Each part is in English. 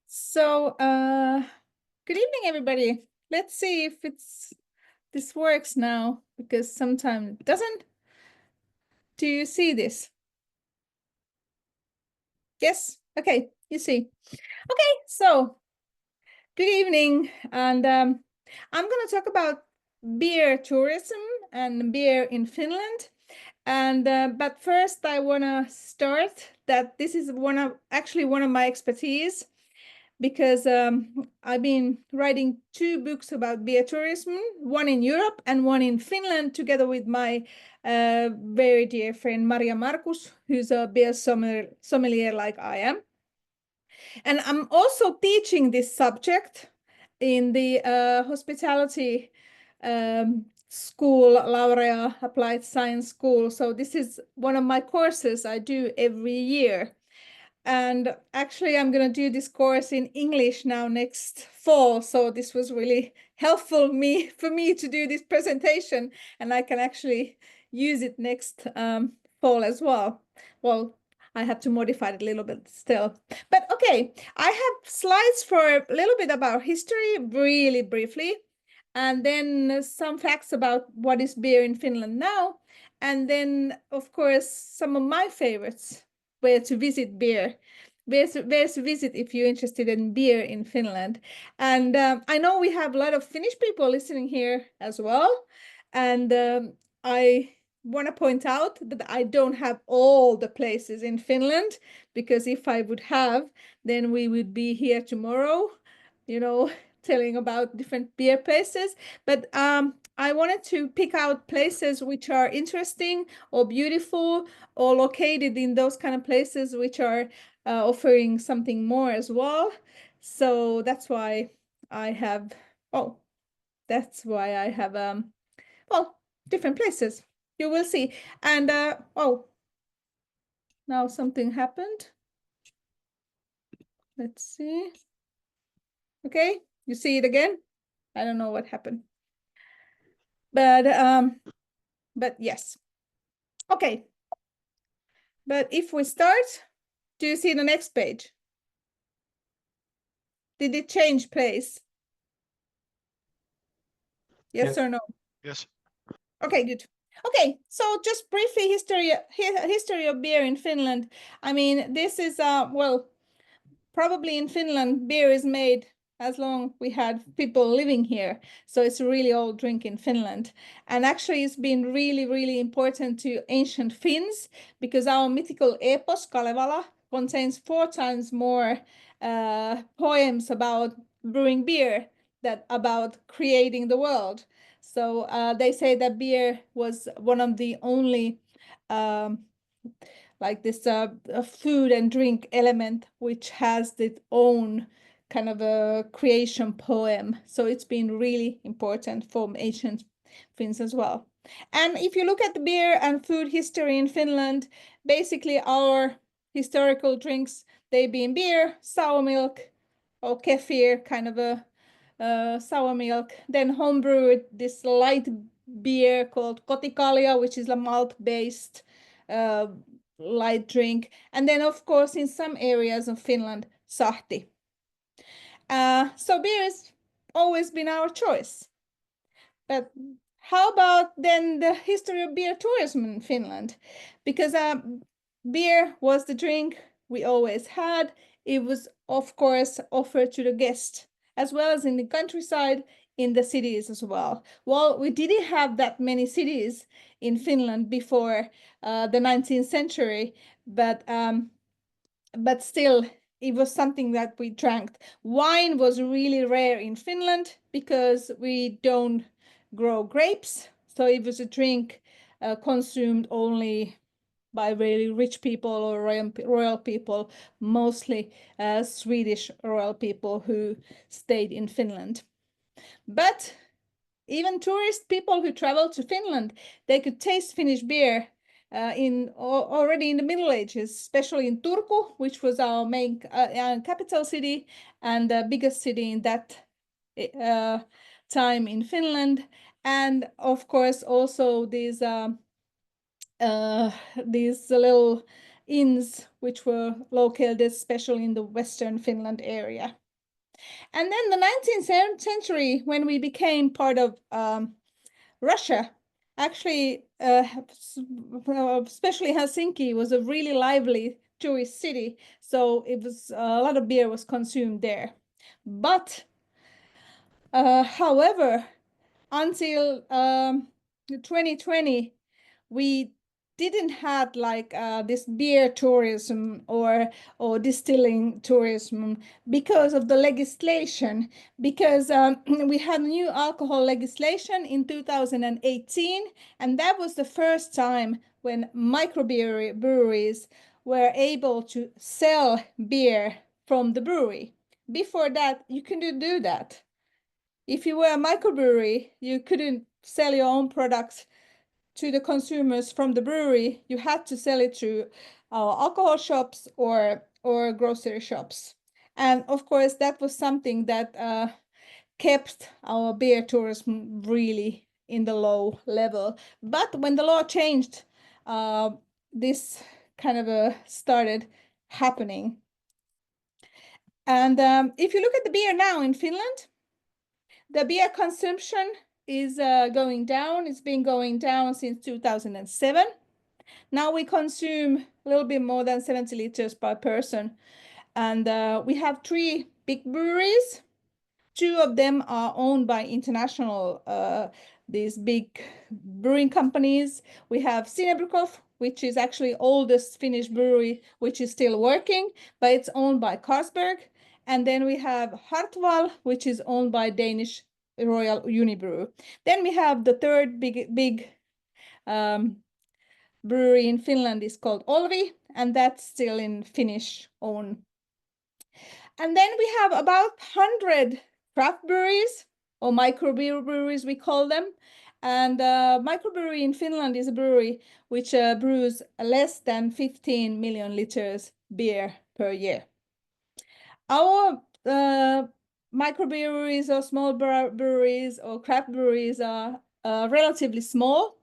So, good evening, everybody. Let's see if this works now, because sometimes it doesn't. Do you see this? Yes? Okay, you see. Okay, so good evening, and I'm going to talk about beer tourism and beer in Finland. And but first, I want to start that this is one of my expertise, because I've been writing 2 books about beer tourism, one in Europe and one in Finland, together with my very dear friend Maria Markus, who's a beer sommelier like I am. And I'm also teaching this subject in the hospitality school, Laurea Applied Science School. So this is one of my courses I do every year. And actually, I'm going to do this course in English now next fall. So this was really helpful for me to do this presentation, and I can actually use it next fall as well. Well, I have to modify it a little bit still. But okay, I have slides for a little bit about history, really briefly, and then some facts about what is beer in Finland now. And then, of course, some of my favorites, where to visit beer. Where's to visit if you're interested in beer in Finland. And I know we have a lot of Finnish people listening here as well. And I want to point out that I don't have all the places in Finland, because if I would have, then we would be here tomorrow, telling about different beer places. But I wanted to pick out places which are interesting or beautiful, or located in those kind of places which are offering something more as well. So that's why I have, different places. You will see. And now something happened. Let's see. Okay, you see it again? I don't know what happened. But yes. Okay. But if we start, do you see the next page? Did it change place? Yes or no? Yes. Okay, good. Okay, so just briefly history of beer in Finland. I mean, this is probably in Finland beer is made as long we had people living here. So it's a really old drink in Finland. And actually it's been really, really important to ancient Finns, because our mythical epos Kalevala contains 4 times more poems about brewing beer than about creating the world. So they say that beer was one of the only like this a food and drink element which has its own kind of a creation poem. So it's been really important for ancient Finns as well. And if you look at the beer and food history in Finland, basically our historical drinks, they being beer, sour milk, or kefir, kind of a sour milk, then homebrewed this light beer called kotikalia, which is a malt-based light drink. And then, of course, in some areas of Finland, sahti. So beer has always been our choice. But how about then the history of beer tourism in Finland? Because beer was the drink we always had. It was, of course, offered to the guest, as well as in the countryside, in the cities as well. Well, we didn't have that many cities in Finland before the 19th century, but still, it was something that we drank. Wine was really rare in Finland because we don't grow grapes. So it was a drink consumed only by really rich people or royal people, mostly Swedish royal people who stayed in Finland. But even tourist people who travel to Finland, they could taste Finnish beer already in the Middle Ages, especially in Turku, which was our main capital city and the biggest city in that time in Finland. And of course, also these little inns, which were located especially in the Western Finland area. And then the 19th century, when we became part of Russia, actually, especially Helsinki was a really lively tourist city. So it was a lot of beer was consumed there. But however, until 2020, we didn't have like this beer tourism or distilling tourism because of the legislation. Because we had new alcohol legislation in 2018, and that was the first time when microbreweries were able to sell beer from the brewery. Before that, you couldn't do that. If you were a microbrewery, you couldn't sell your own products to the consumers from the brewery. You had to sell it to alcohol shops or grocery shops. And of course, that was something that kept our beer tourism really in the low level. But when the law changed, this kind of started happening. And if you look at the beer now in Finland, the beer consumption is going down. It's been going down since 2007. Now we consume a little bit more than 70 liters per person. And we have 3 big breweries. 2 of them are owned by international, these big brewing companies. We have Sinebrychoff, which is actually oldest Finnish brewery, which is still working, but it's owned by Carlsberg. And then we have Hartwall, which is owned by Danish Royal Unibrew. Then we have the third big brewery in Finland is called Olvi, and that's still in Finnish own. And then we have about 100 craft breweries, or microbreweries we call them. And microbrewery in Finland is a brewery which brews less than 15 million liters beer per year. Our microbreweries or small breweries or craft breweries are relatively small,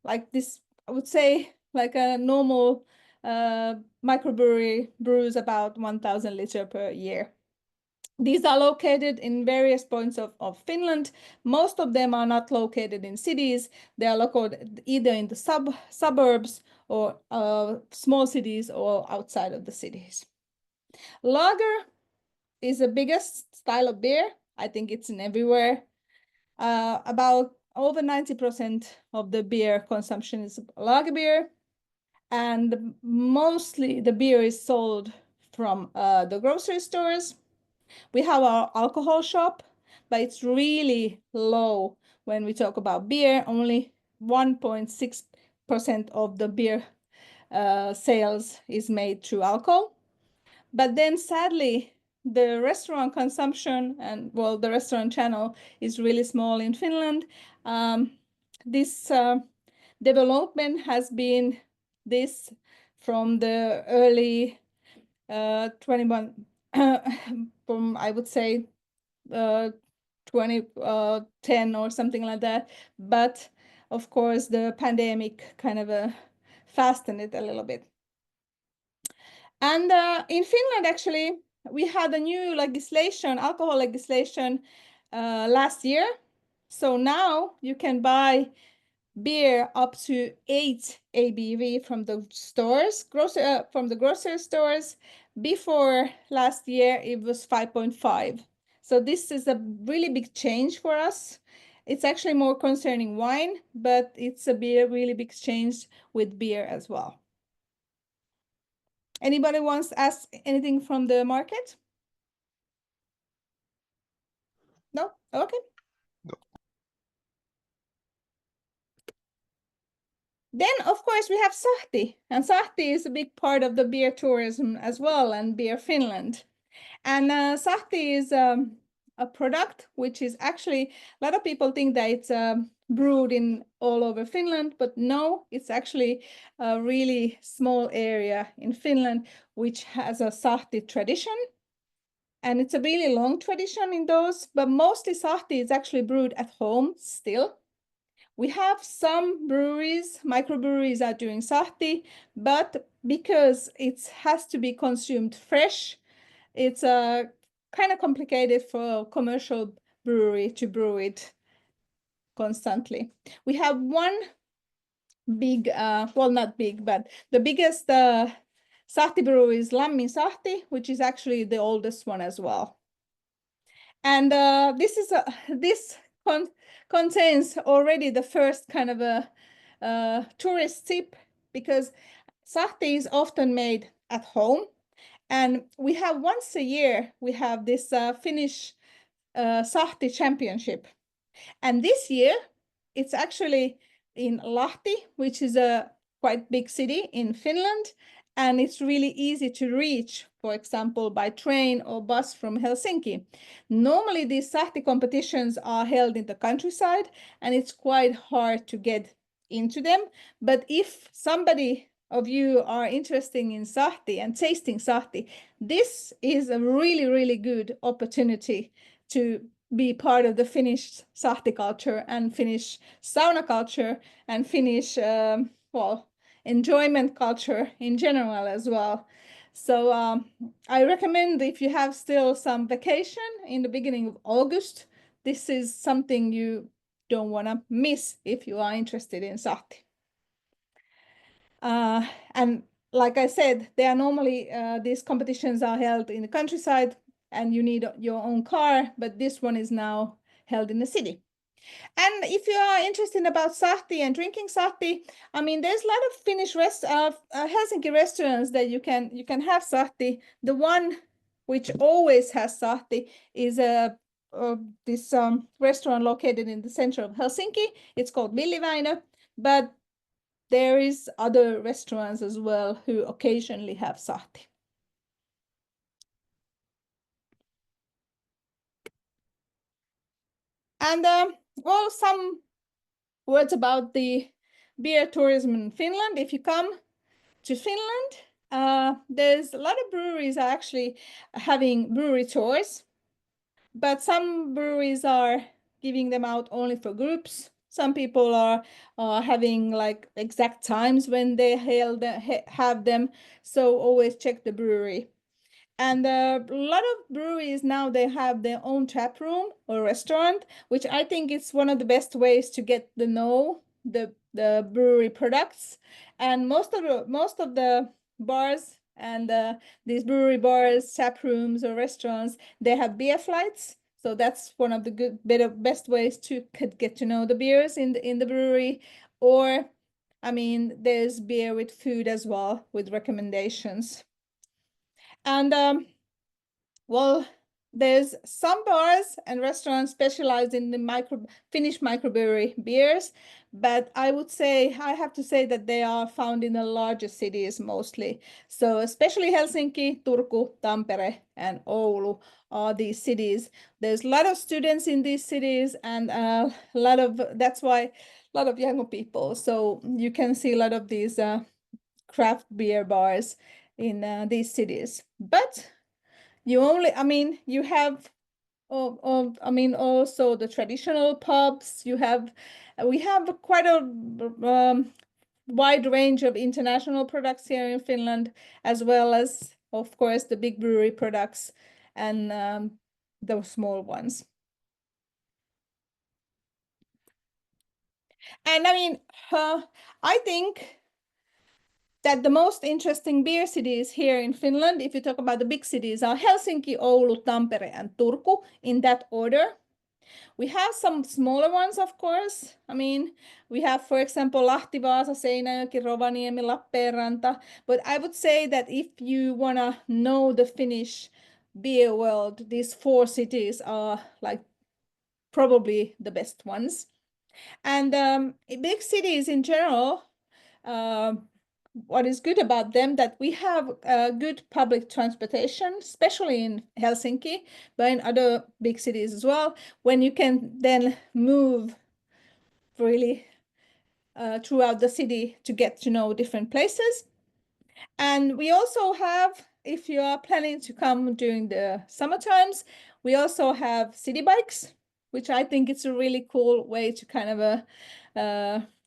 like this, I would say, like a normal microbrewery brews about 1,000 liters per year. These are located in various points of Finland. Most of them are not located in cities. They are located either in the suburbs or small cities or outside of the cities. Lager is the biggest style of beer. I think it's in everywhere. About over 90% of the beer consumption is lager beer. And mostly the beer is sold from the grocery stores. We have our alcohol shop, but it's really low when we talk about beer. Only 1.6% of the beer sales is made through alcohol. But then sadly, the restaurant consumption and, well, the restaurant channel is really small in Finland. This development has been this from the early 21, from I would say 2010 or something like that. But of course, the pandemic kind of fastened it a little bit. And in Finland, actually, we had a new legislation, alcohol legislation, last year. So now you can buy beer up to 8 ABV from the stores, from the grocery stores. Before last year, it was 5.5. So this is a really big change for us. It's actually more concerning wine, but it's a really big change with beer as well. Anybody wants to ask anything from the market? No? Okay. No. Then, of course, we have sahti. And sahti is a big part of the beer tourism as well, and Beer Finland. And sahti is a product which is actually, a lot of people think that it's brewed in all over Finland, but no, it's actually a really small area in Finland which has a sahti tradition. And it's a really long tradition in those, but mostly sahti is actually brewed at home still. We have some breweries, microbreweries are doing sahti, but because it has to be consumed fresh. It's kind of complicated for a commercial brewery to brew it constantly. We have one big, well, not big, but the biggest sahti brewery is Lammin Sahti, which is actually the oldest one as well. And this contains already the first kind of a tourist tip, because sahti is often made at home, and we have once a year we have this Finnish sahti championship, and this year it's actually in Lahti, which is a quite big city in Finland, and it's really easy to reach, for example, by train or bus from Helsinki. Normally, these sahti competitions are held in the countryside, and it's quite hard to get into them. But if somebody of you are interested in sahti and tasting sahti, this is a really, really good opportunity to be part of the Finnish sahti culture and Finnish sauna culture and Finnish, well, enjoyment culture in general as well. So I recommend, if you have still some vacation in the beginning of August, this is something you don't want to miss if you are interested in sahti. And like I said, they are normally, these competitions are held in the countryside and you need your own car, but this one is now held in the city. And if you are interested about sahti and drinking sahti, I mean, there's a lot of Finnish Helsinki restaurants that you can have sahti. The one which always has sahti is this restaurant located in the center of Helsinki. It's called Villiväinö, but there is other restaurants as well who occasionally have sahti. And well, some words about the beer tourism in Finland. If you come to Finland, there's a lot of breweries are actually having brewery tours, but some breweries are giving them out only for groups. Some people are having like exact times when they have them, so always check the brewery. And a lot of breweries now, they have their own tap room or restaurant, which I think is one of the best ways to get to know the brewery products. And most of the bars and these brewery bars, tap rooms or restaurants, they have beer flights. So that's one of the best ways to get to know the beers in the brewery. Or, I mean, there's beer with food as well, with recommendations. And well, there's some bars and restaurants specialized in the Finnish microbrewery beers, but I have to say that they are found in the larger cities mostly. So especially Helsinki, Turku, Tampere, and Oulu are these cities. There's a lot of students in these cities, and that's why a lot of young people. So you can see a lot of these craft beer bars in these cities. But you have, I mean, also the traditional pubs. We have quite a wide range of international products here in Finland, as well as, of course, the big brewery products and those small ones. And I mean, I think that the most interesting beer cities here in Finland, if you talk about the big cities, are Helsinki, Oulu, Tampere, and Turku, in that order. We have some smaller ones, of course. I mean, we have, for example, Lahti, Vaasa, Seinäjoki, Rovaniemi, Lappeenranta. But I would say that if you want to know the Finnish beer world, these four cities are like probably the best ones. And big cities in general, what is good about them, that we have good public transportation, especially in Helsinki, but in other big cities as well, when you can then move really throughout the city to get to know different places. And we also have, if you are planning to come during the summer times, we also have city bikes, which I think it's a really cool way to kind of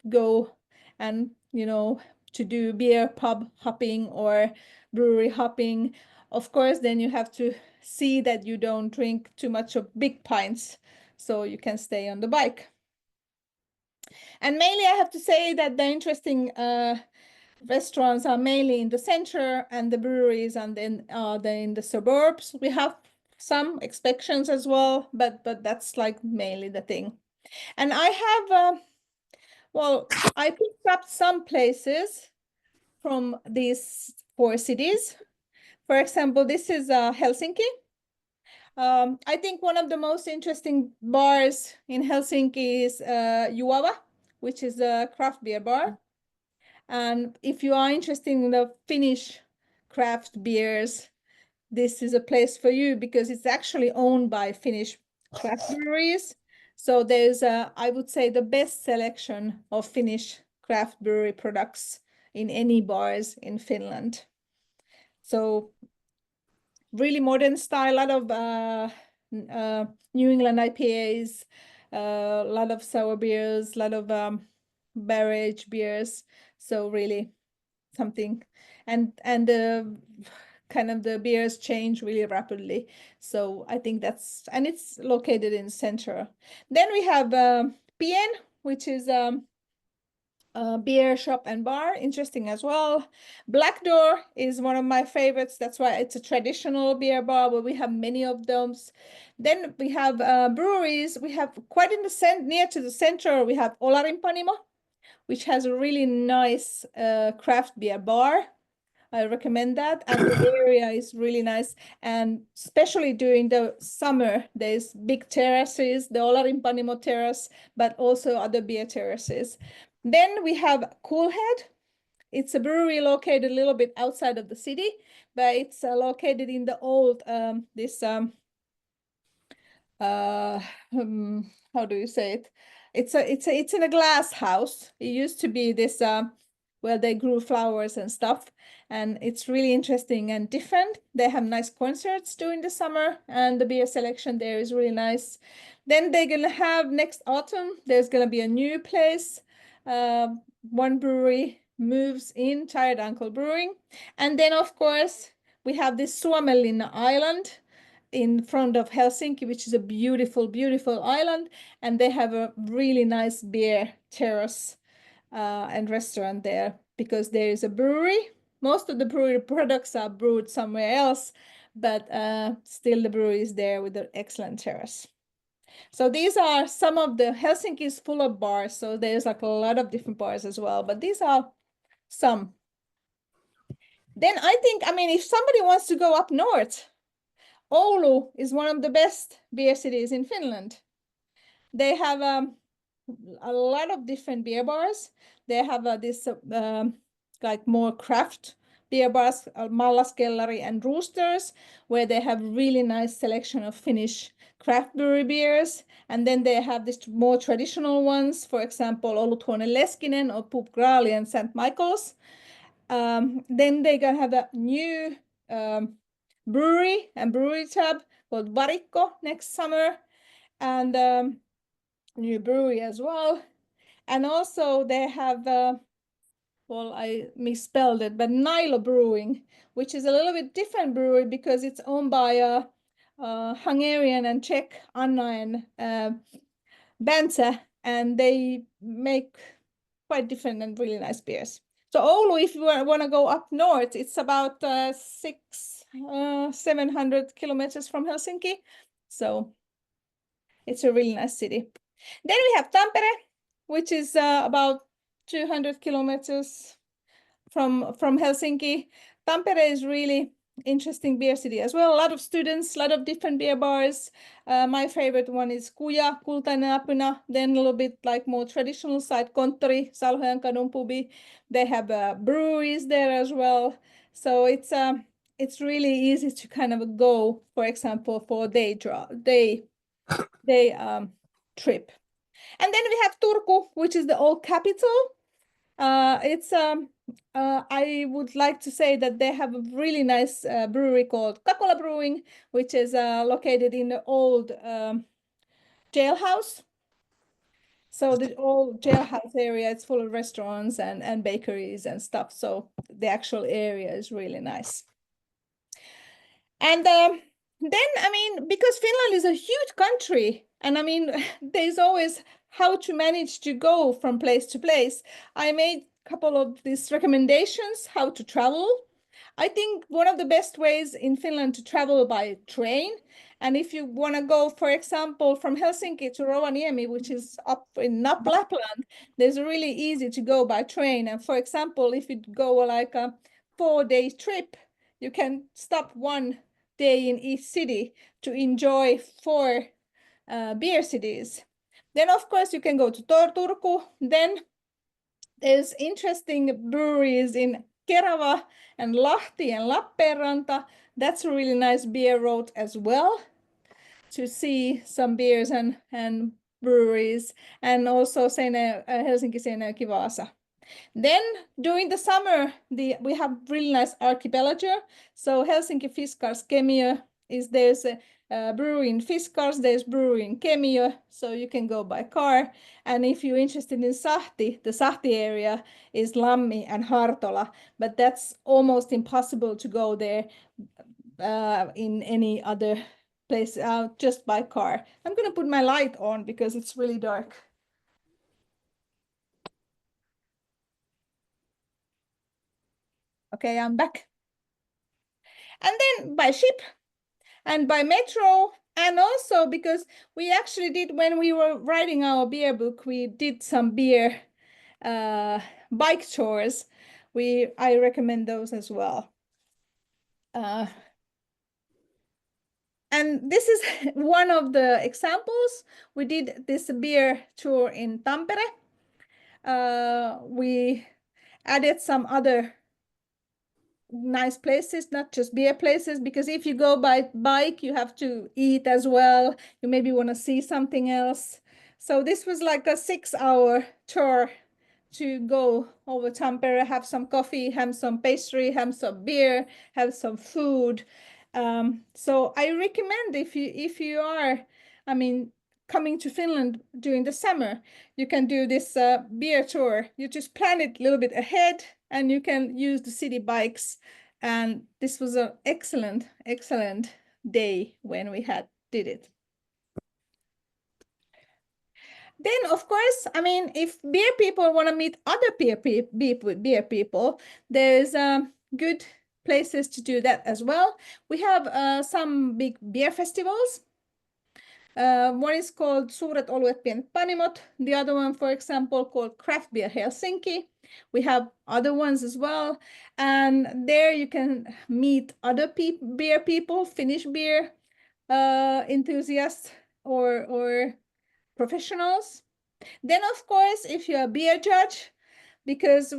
go and, to do beer pub hopping or brewery hopping, of course, then you have to see that you don't drink too much of big pints, so you can stay on the bike. And mainly, I have to say that the interesting restaurants are mainly in the center, and the breweries and then in the suburbs. We have some exceptions as well, but that's like mainly the thing. And I have well, I picked up some places from these 4 cities. For example, this is Helsinki. I think one of the most interesting bars in Helsinki is Juova, which is a craft beer bar. And if you are interested in the Finnish craft beers, this is a place for you because it's actually owned by Finnish craft breweries. So there's I would say, the best selection of Finnish craft brewery products in any bars in Finland. So really modern style, a lot of New England IPAs, a lot of sour beers, a lot of barrage beers. So really something, and kind of the beers change really rapidly. So I think and it's located in center. Then we have Pien, which is beer shop and bar, interesting as well. Black Door is one of my favorites. That's why it's a traditional beer bar, but we have many of those. Then we have breweries. We have quite in the near to the center, we have Olarin Panimo, which has a really nice craft beer bar. I recommend that. And the area is really nice. And especially during the summer, there's big terraces, the Olarin Panimo terrace, but also other beer terraces. Then we have Coolhead. It's a brewery located a little bit outside of the city, but it's located in the old, how do you say it? It's in a glass house. It used to be this where they grew flowers and stuff, and it's really interesting and different. They have nice concerts during the summer, and the beer selection there is really nice. Then they're gonna have next autumn, there's gonna be a new place. One brewery moves in, Tired Uncle Brewing. And then of course we have this Suomenlinna Island in front of Helsinki, which is a beautiful, beautiful island. And they have a really nice beer terrace and restaurant there because there is a brewery. Most of the brewery products are brewed somewhere else, but still the brewery is there with an excellent terrace. So these are some of the, Helsinki is full of bars, so there's like a lot of different bars as well, but these are some. Then I think, I mean, if somebody wants to go up north, Oulu is one of the best beer cities in Finland. They have a lot of different beer bars. They have this like more craft beer bars, Mallaskellari and Roosters, where they have really nice selection of Finnish craft brewery beers. And then they have these more traditional ones, for example, Oluthuone Leskinen or Pub Graali and St. Michael's. Then they're gonna have a new brewery and brewery tab called Varikko next summer, and new brewery as well. And also they have, well, I misspelled it, but Nilo Brewing, which is a little bit different brewery because it's owned by a Hungarian and Czech, Anna and Bence, and they make quite different and really nice beers. So Oulu, if you want to go up north, it's about 700 kilometers from Helsinki. So it's a really nice city. Then we have Tampere, which is about 200 kilometers from Helsinki. Tampere is really interesting beer city as well. A lot of students, a lot of different beer bars. My favorite one is Kuja, Kultainen Apuna. Then a little bit like more traditional side, Konttori, Salhojan Kadun pubi. They have breweries there as well. So it's really easy to kind of go, for example, for a day trip. And then we have Turku, which is the old capital. I would like to say that they have a really nice brewery called Kakola Brewing, which is located in the old jailhouse. So the whole jailhouse area, it's full of restaurants and bakeries and stuff. So the actual area is really nice. And then, I mean, because Finland is a huge country, and I mean, there's always how to manage to go from place to place. I made a couple of these recommendations how to travel. I think one of the best ways in Finland to travel by train. And if you want to go, for example, from Helsinki to Rovaniemi, which is up in Lapland, there's really easy to go by train. And for example, if you go like a 4-day trip, you can stop one day in each city to enjoy 4 beer cities. Then, of course, you can go to Turku. Then there's interesting breweries in Kerava and Lahti and Lappeenranta. That's a really nice beer road as well to see some beers and breweries, and also Helsinki, Seinäjoki, Vaasa. Then during the summer, we have really nice archipelago. So Helsinki, Fiskars, Kemiö there's a brewery in Fiskars, there's brewery in Kemiö, so you can go by car. And if you're interested in Sahti, the Sahti area is Lammi and Hartola, but that's almost impossible to go there in any other place just by car. I'm gonna put my light on because it's really dark. Okay, I'm back. And then by ship and by metro, and also because we actually did, when we were writing our beer book, we did some beer bike tours. I recommend those as well. And this is one of the examples. We did this beer tour in Tampere. We added some other nice places, not just beer places, because if you go by bike, you have to eat as well. You maybe want to see something else. So this was like a 6-hour tour to go over Tampere, have some coffee, have some pastry, have some beer, have some food. So I recommend if you are, I mean, coming to Finland during the summer, you can do this beer tour. You just plan it a little bit ahead, and you can use the city bikes. And this was an excellent, excellent day when we did it. Then, of course, I mean, if beer people want to meet other beer people, there's good places to do that as well. We have some big beer festivals. One is called Suuret Oluet Pienet Panimot. The other one, for example, called Craft Beer Helsinki. We have other ones as well. And there you can meet other beer people, Finnish beer enthusiasts or professionals. Then, of course, if you're a beer judge, because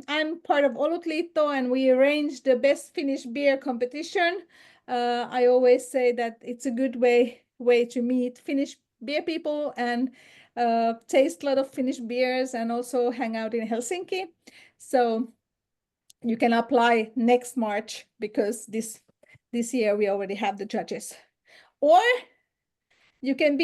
I'm part of Olutliitto and we arrange the best Finnish beer competition. I always say that it's a good way to meet Finnish beer people and taste a lot of Finnish beers and also hang out in Helsinki. So you can apply next March because this year we already have the judges. Or you can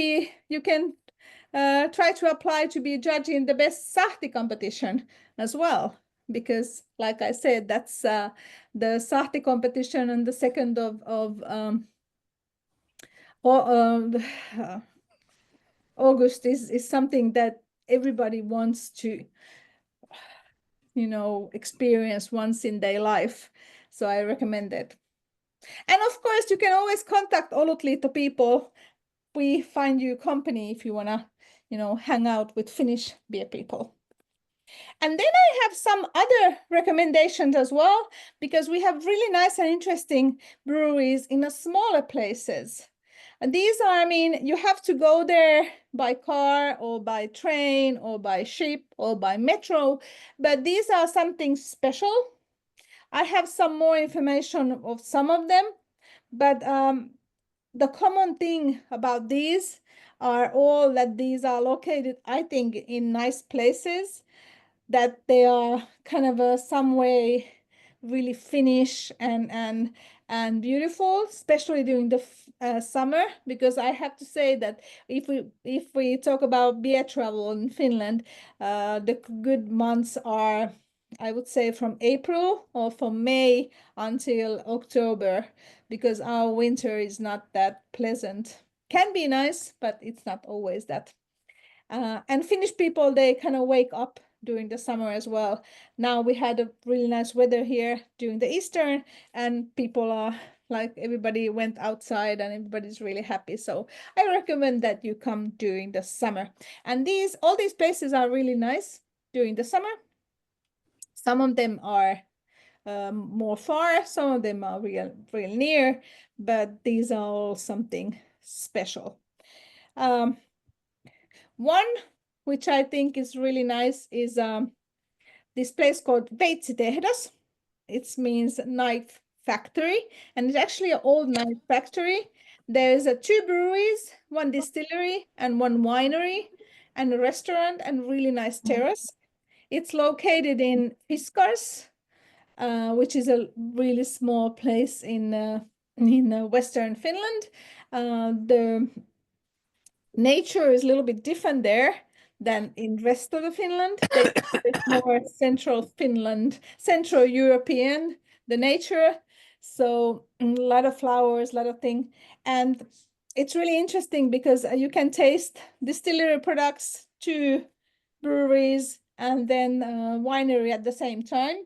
try to apply to be a judge in the best sahti competition as well, because like I said, that's the sahti competition and the 2nd of August is something that everybody wants to experience once in their life. So I recommend it. And of course, you can always contact Olutliitto people. We find you company if you want to hang out with Finnish beer people. And then I have some other recommendations as well, because we have really nice and interesting breweries in the smaller places. And these are, I mean, you have to go there by car or by train or by ship or by metro, but these are something special. I have some more information of some of them, but the common thing about these are all that these are located, I think, in nice places, that they are kind of some way really Finnish and and beautiful, especially during the summer, because I have to say that if we talk about beer travel in Finland, the good months are, I would say, from April or from May until October, because our winter is not that pleasant. Can be nice, but it's not always that. And Finnish people, they kind of wake up during the summer as well. Now we had a really nice weather here during the Easter, and people are like, everybody went outside and everybody's really happy. So I recommend that you come during the summer. And all these places are really nice during the summer. Some of them are more far, some of them are real near, but these are all something special. One which I think is really nice is this place called Veitsi-tehdas. It means knife factory, and it's actually an old knife factory. There's two breweries, one distillery and one winery, and a restaurant and really nice terrace. It's located in Fiskars, which is a really small place in Western Finland. The nature is a little bit different there than in rest of the Finland. It's more central Finland, Central European, the nature. So a lot of flowers, a lot of things. And it's really interesting because you can taste distillery products, to breweries, and then winery at the same time.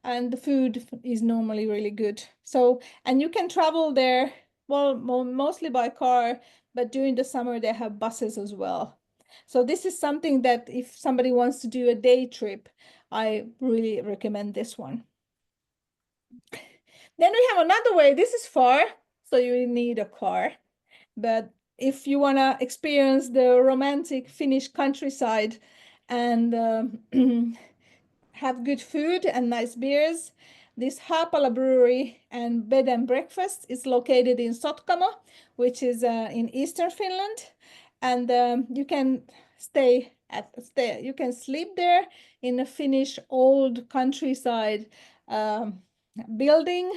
And the food is normally really good. So, and you can travel there, well, mostly by car, but during the summer they have buses as well. So this is something that if somebody wants to do a day trip, I really recommend this one. Then we have another way. This is far, so you need a car. But if you want to experience the romantic Finnish countryside and have good food and nice beers, this Haapala brewery and bed and breakfast is located in Sotkamo, which is in eastern Finland, and you can you can sleep there in a Finnish old countryside building,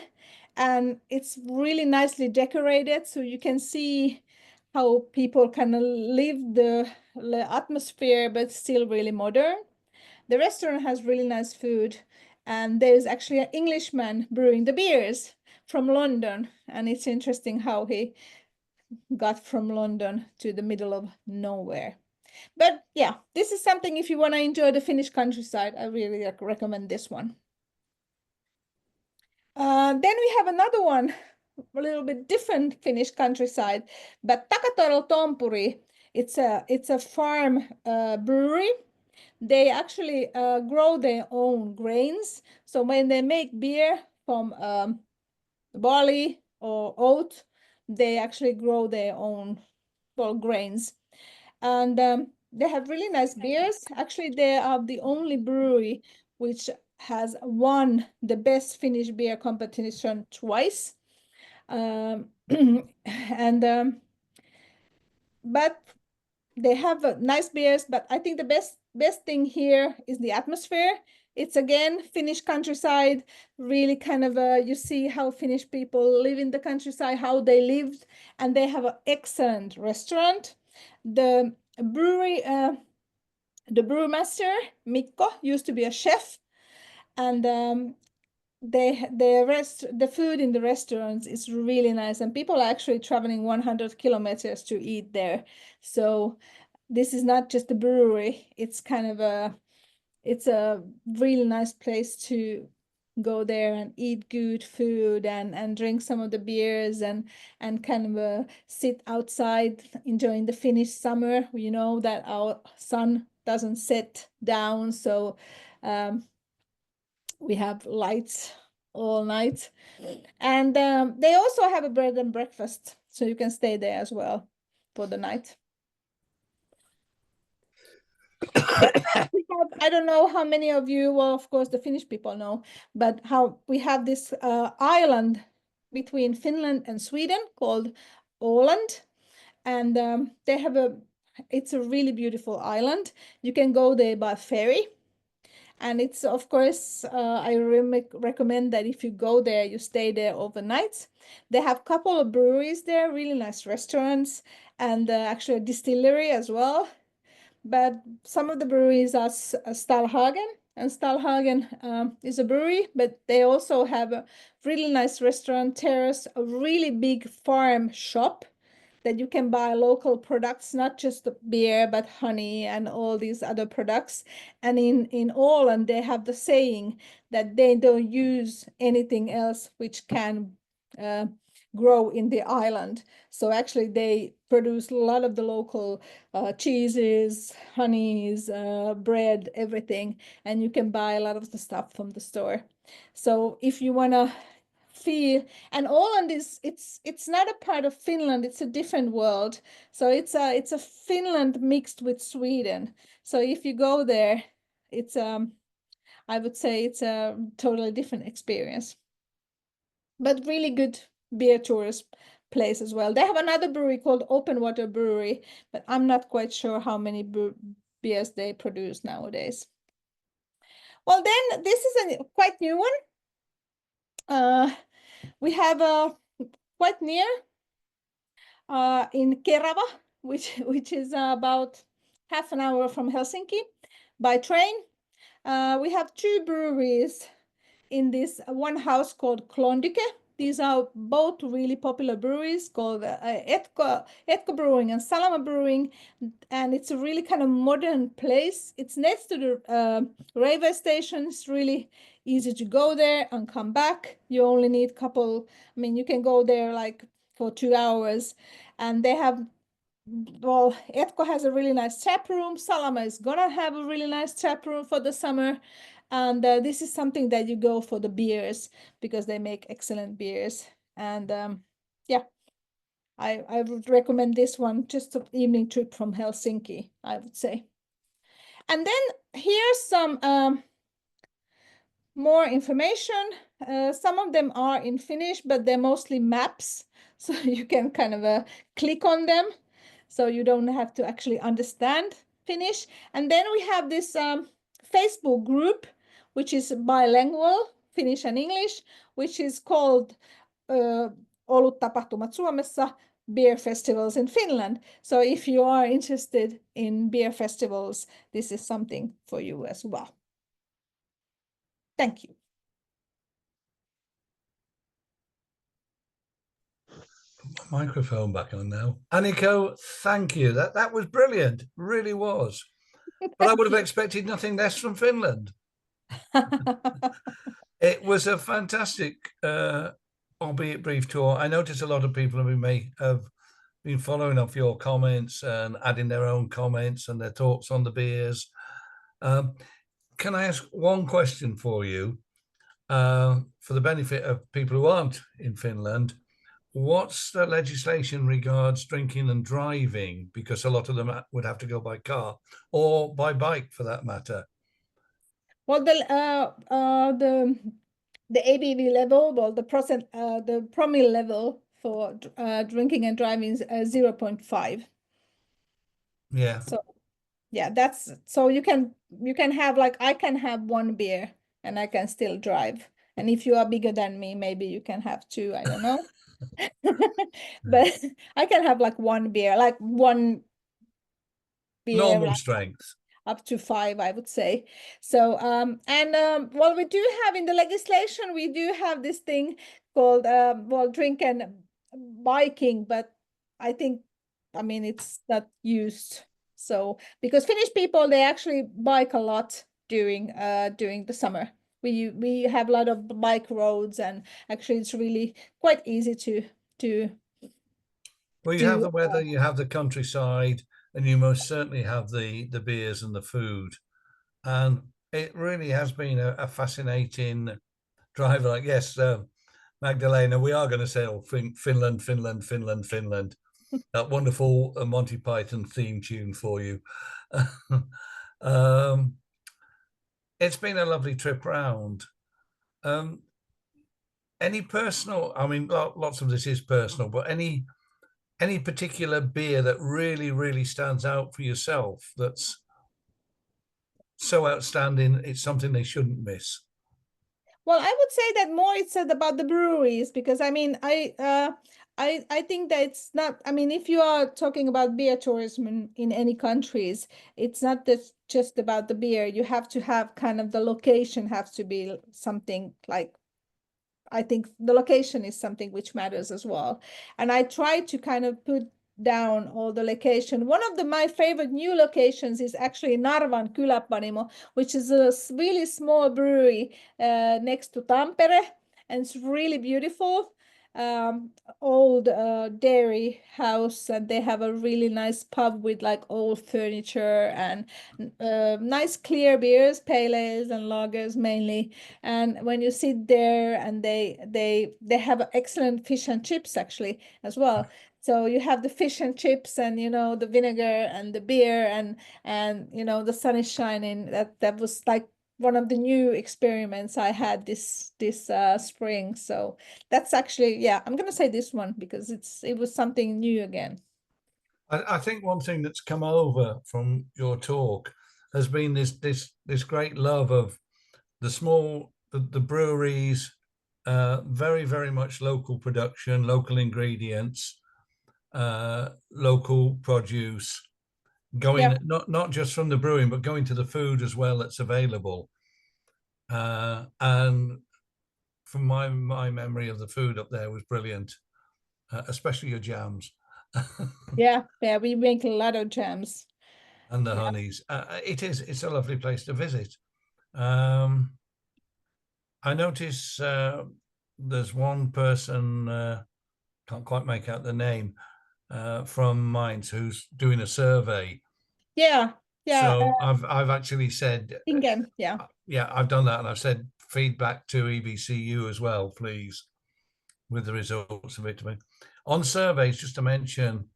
and it's really nicely decorated, so you can see how people kind of live the atmosphere, but still really modern. The restaurant has really nice food, and there's actually an Englishman brewing the beers from London, and it's interesting how he got from London to the middle of nowhere. But yeah, this is something if you want to enjoy the Finnish countryside, I really recommend this one. Then we have another one, a little bit different Finnish countryside, but Takatoro Tompuri. It's a farm brewery. They actually grow their own grains. So when they make beer from barley or oat, they actually grow their own grains. And they have really nice beers. Actually, they are the only brewery which has won the best Finnish beer competition twice. And but they have nice beers, but I think the best thing here is the atmosphere. It's again Finnish countryside, really kind of you see how Finnish people live in the countryside, how they lived, and they have an excellent restaurant. The brewery, the brewmaster Mikko used to be a chef, and the food in the restaurants is really nice, and people are actually traveling 100 kilometers to eat there. So this is not just a brewery, it's kind of it's a really nice place to go there and eat good food and drink some of the beers and kind of sit outside enjoying the Finnish summer. You know that our sun doesn't set down, so we have lights all night. And they also have a bed and breakfast, so you can stay there as well for the night. I don't know how many of you, well, of course, the Finnish people know, but how we have this island between Finland and Sweden called Åland. And they have it's a really beautiful island. You can go there by ferry. And it's, of course, I recommend that if you go there, you stay there overnight. They have a couple of breweries there, really nice restaurants, and actually a distillery as well. But some of the breweries are Stallhagen, and Stallhagen is a brewery, but they also have a really nice restaurant, terrace, a really big farm shop that you can buy local products, not just the beer, but honey and all these other products. And in Åland, they have the saying that they don't use anything else which can grow in the island. So actually they produce a lot of the local cheeses, honeys, bread, everything, and you can buy a lot of the stuff from the store. So if you want to feel, and Åland is, it's not a part of Finland, it's a different world. So it's a Finland mixed with Sweden. So if you go there, it's I would say it's a totally different experience, but really good beer tourist place as well. They have another brewery called Open Water Brewery, but I'm not quite sure how many beers they produce nowadays. Well, then this is a quite new one. We have a quite near in Kerava, which is about half an hour from Helsinki by train. We have two breweries in this one house called Klondyke. These are both really popular breweries called Etko Brewing and Salama Brewing, and it's a really kind of modern place. It's next to the railway station. It's really easy to go there and come back. You only need a couple, I mean, you can go there like for 2 hours, and they have, well, Etko has a really nice tap room. Salama is gonna have a really nice tap room for the summer. And this is something that you go for the beers because they make excellent beers. And yeah, I would recommend this one, just an evening trip from Helsinki, I would say. And then here's some more information. Some of them are in Finnish, but they're mostly maps. So you can kind of click on them. So you don't have to actually understand Finnish. And then we have this Facebook group, which is bilingual, Finnish and English, which is called Olut-tapahtumat Suomessa, Beer Festivals in Finland. So if you are interested in beer festivals, this is something for you as well. Thank you. Microphone back on now. Anikó, thank you. That was brilliant. Really was. But I would have expected nothing less from Finland. It was a fantastic, albeit brief tour. I noticed a lot of people have been following up your comments and adding their own comments and their thoughts on the beers. Can I ask one question for you, for the benefit of people who aren't in Finland? What's the legislation regards drinking and driving? Because a lot of them would have to go by car or by bike, for that matter. Well, the ABV level, well, the promille level for drinking and driving is 0.5. Yeah. So yeah, that's, so you can have, like, I can have one beer and I can still drive. And if you are bigger than me, maybe you can have two, I don't know. But I can have like one beer, Normal like, strength. up to 5, I would say. So well, we do have in the legislation, we do have this thing called well, drink and biking, but I think, I mean, it's not used. So because Finnish people, they actually bike a lot during the summer. We have a lot of bike roads, and actually it's really quite easy to Well, you have the weather, you have the countryside, and you most certainly have the beers and the food. And it really has been a fascinating drive. Like, yes, Magdalena, we are going to say, oh, Finland, Finland, Finland, Finland. That wonderful Monty Python theme tune for you. It's been a lovely trip round. Any personal, I mean, lots of this is personal, but any particular beer that really, really stands out for yourself that's so outstanding. It's something they shouldn't miss. Well, I would say that more it's said about the breweries, because I mean, I think that it's not. I mean, if you are talking about beer tourism in any countries, it's not just about the beer. You have to have kind of the location has to be something like, I think the location is something which matters as well. And I try to kind of put down all the location. One of my favorite new locations is actually Narvan Kyläpanimo, which is a really small brewery next to Tampere, and it's really beautiful. Old dairy house, and they have a really nice pub with like old furniture and nice clear beers, pale ales and lagers mainly. And when you sit there, and they have excellent fish and chips actually as well. So you have the fish and chips, and the vinegar and the beer, and the sun is shining. That was like one of the new experiments I had this spring. So that's actually, yeah, I'm gonna say this one because it was something new again. I think one thing that's come over from your talk has been this great love of the breweries, very, very much local production, local ingredients, local produce, going Yeah, not just from the brewing, but going to the food as well that's available. And from my memory of the food up there was brilliant, especially your jams. yeah, yeah. We make a lot of jams. And the Yeah, honeys. It's a lovely place to visit. I notice there's one person, can't quite make out the name, from Mainz who's doing a survey. yeah, yeah. So I've actually said, Ingen, yeah. yeah, I've done that, and I've said feedback to EBCU as well, please, with the results of it to me. On surveys, just to mention,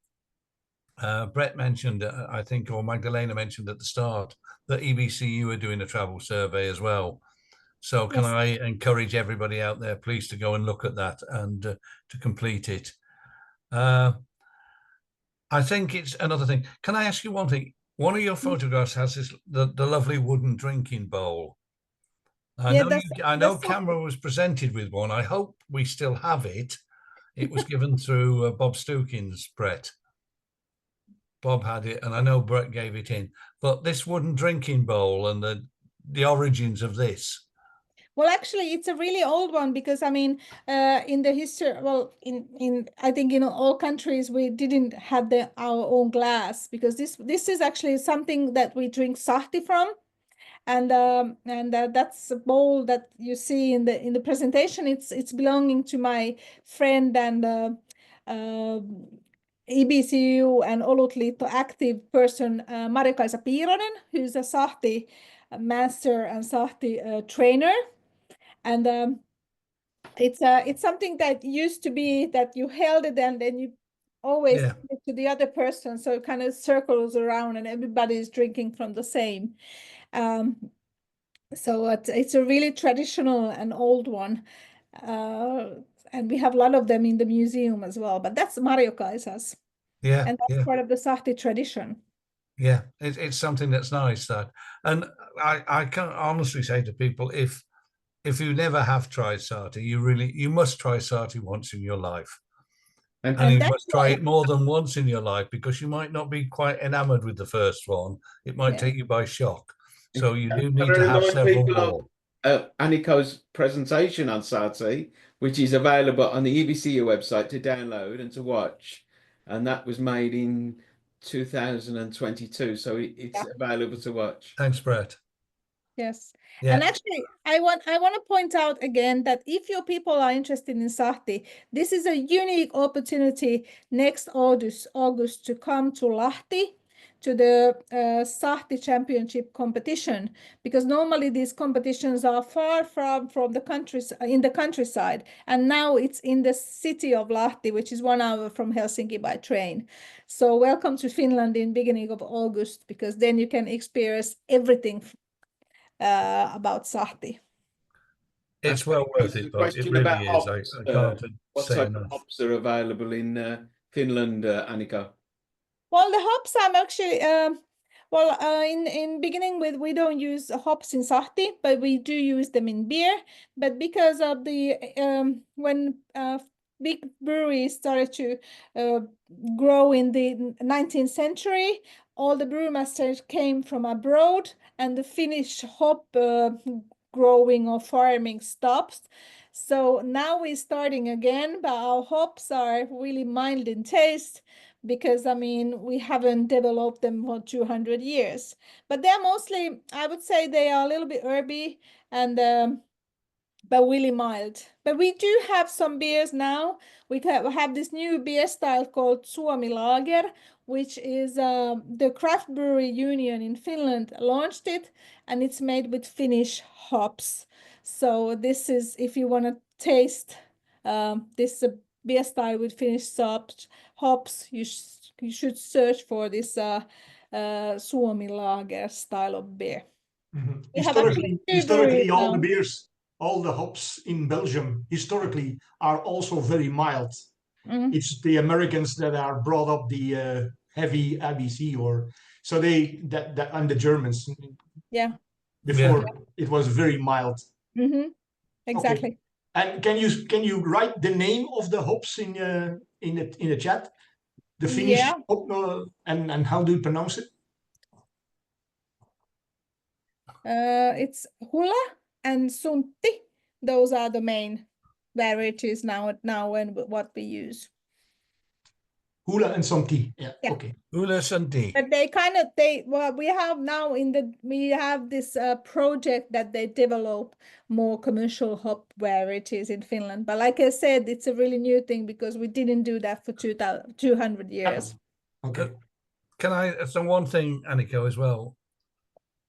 Brett mentioned, I think, or Magdalena mentioned at the start, that EBCU are doing a travel survey as well. So can Yes. I encourage everybody out there, please, to go and look at that and to complete it. I think it's another thing. Can I ask you one thing? One of your photographs has the lovely wooden drinking bowl. Yeah, I know that's Camera was presented with one. I hope we still have it. It was given through Bob Stukins, Brett. Bob had it, and I know Brett gave it in. But this wooden drinking bowl and the origins of this. Well, actually, it's a really old one, because I mean, in the history, well, in I think in all countries we didn't have our own glass, because this is actually something that we drink sahti from, and that's a bowl that you see in the presentation. It's belonging to my friend and EBCU and Olutliitto active person, Mari-Kaisa Piironen, who's a sahti master and sahti trainer. And it's something that used to be that you held it and then you always Yeah. give it to the other person, so it kind of circles around and everybody is drinking from the same. Um, so it's a really traditional and old one, and we have a lot of them in the museum as well. But that's Mario Kaisa's, Yeah, and that's yeah, part of the Sahti tradition. yeah. It's something that's nice, that, and I can honestly say to people, if you never have tried sati, you must try sati once in your life, and And you that's must try why, it more than once in your life, because you might not be quite enamored with the first one. It might yeah. take you by shock. So you Can do I need to have remind several people of more. Anikó's presentation on sahti, which is available on the EBCU website to download and to watch, and that was made in 2022, so it's Yeah. available to watch. Thanks, Brett. Yes. And Yeah, actually, I want to point out again that if your people are interested in Sahti, this is a unique opportunity next August to come to Lahti to the Sahti Championship competition, because normally these competitions are far from the countries in the countryside, and now it's in the city of Lahti, which is 1 hour from Helsinki by train. So welcome to Finland in beginning of August, because then you can experience everything about Sahti. it's well worth The it, Bob. It question about really is. hops, I can't what say type of enough. hops are available in Finland, Anikó? Well, the hops I'm actually Well, in beginning with, we don't use hops in sahti, but we do use them in beer. But because of the when big breweries started to grow in the 19th century, all the brewmasters came from abroad, and the Finnish hop growing or farming stopped. So now we're starting again, but our hops are really mild in taste, because I mean, we haven't developed them for 200 years. But they're mostly, I would say they are a little bit herby and but really mild. But we do have some beers now. We have this new beer style called Suomi Lager, which is the Craft Brewery Union in Finland launched it, and it's made with Finnish hops. So this is, if you want to taste this beer style with Finnish hops, you should search for this Suomi Lager style of beer. Mhm. We have actually two Historically, breweries all the now. beers, all the hops in Belgium historically are also very mild. Mhm. It's the Americans that are brought up the heavy ABC, or so they that and the Germans Yeah. before it was very mild. Mm-hmm. Exactly. Okay. And can you write the name of the hops in the chat? The Finnish Yeah. hop, and how do you pronounce it? It's hula and sunti. Those are the main varieties now and what we use. Hula and some tea. Yeah. Yeah. Okay. Hula Sunday. But well, we have now we have this project that they develop more commercial hop varieties in Finland. But like I said, it's a really new thing because we didn't do that for 200 years. Okay. Can I? So one thing, Anikó, as well,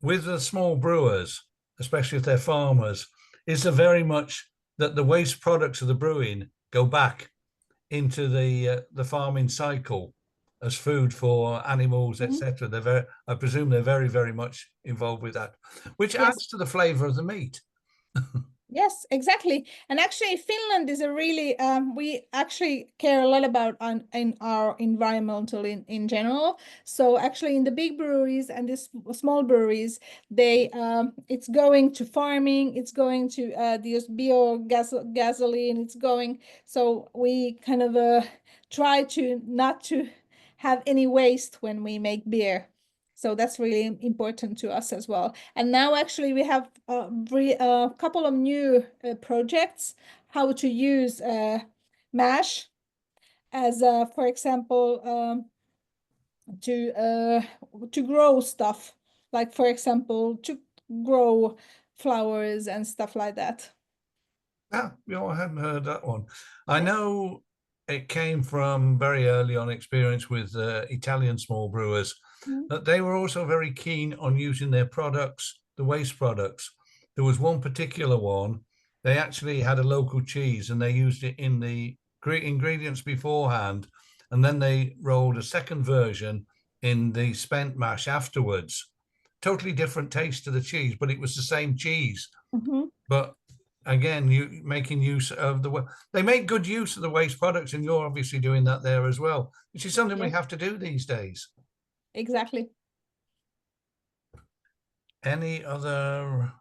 with the small brewers, especially if they're farmers, is there very much that the waste products of the brewing go back into the farming cycle as food for animals, etc. They're very, I presume they're very, very much involved with that, which adds to the flavor of the meat. Yes, exactly. And actually, Finland is a really, we actually care a lot about in our environmental in general. So actually in the big breweries and the small breweries, they it's going to farming, it's going to use gasoline, it's going, so we kind of try to not to have any waste when we make beer. So that's really important to us as well. And now actually we have a couple of new projects, how to use mash as, for example, to grow stuff, like for example, to grow flowers and stuff like that. Ah, I hadn't heard that one. I know it came from very early on experience with Italian small brewers, that they were also very keen on using their products, the waste products. There was one particular one, they actually had a local cheese and they used it in the ingredients beforehand, and then they rolled a second version in the spent mash afterwards. Totally different taste to the cheese, but it was the same cheese. But again, you making use of they make good use of the waste products, and you're obviously doing that there as well, which is something we have to do these days. Exactly. Any other?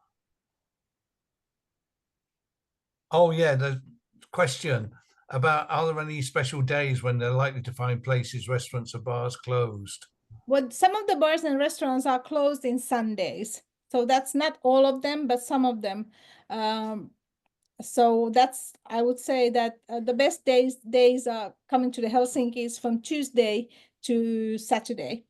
Oh yeah, the question about, are there any special days when they're likely to find places, restaurants or bars closed? Well, some of the bars and restaurants are closed in Sundays. So that's not all of them, but some of them. So that's, I would say that the best days are coming to the Helsinki is from Tuesday to Saturday.